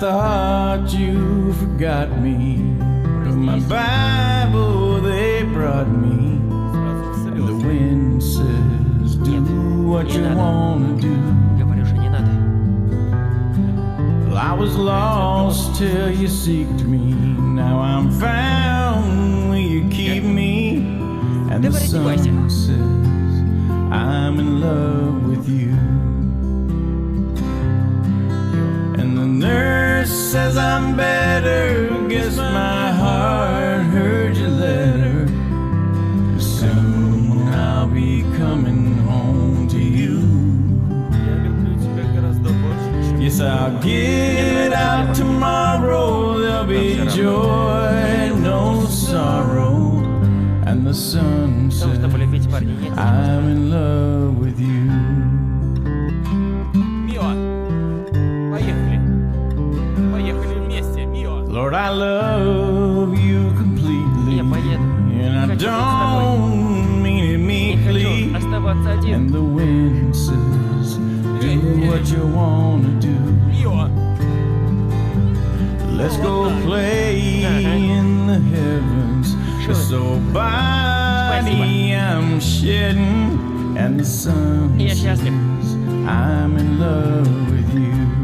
thought you forgot me. But my Bible they brought me. And the wind says, do what you wanna do. Говорю же, не надо. Well, I was lost till you seeked me. Now I'm found, will you keep me? And the sun says, I'm in love with you. And the nurse says I'm better. Guess my heart heard your letter. Soon I'll be coming home to you. Yes, I'll get out tomorrow. There'll be joy, no sorrow. And the sun says, I'm in love with you. Lord, I love you completely. And I don't mean it meekly. And the wind says, do what you wanna do. Let's go play in the heavens. So body I'm shedding. And the sun says, I'm in love with you.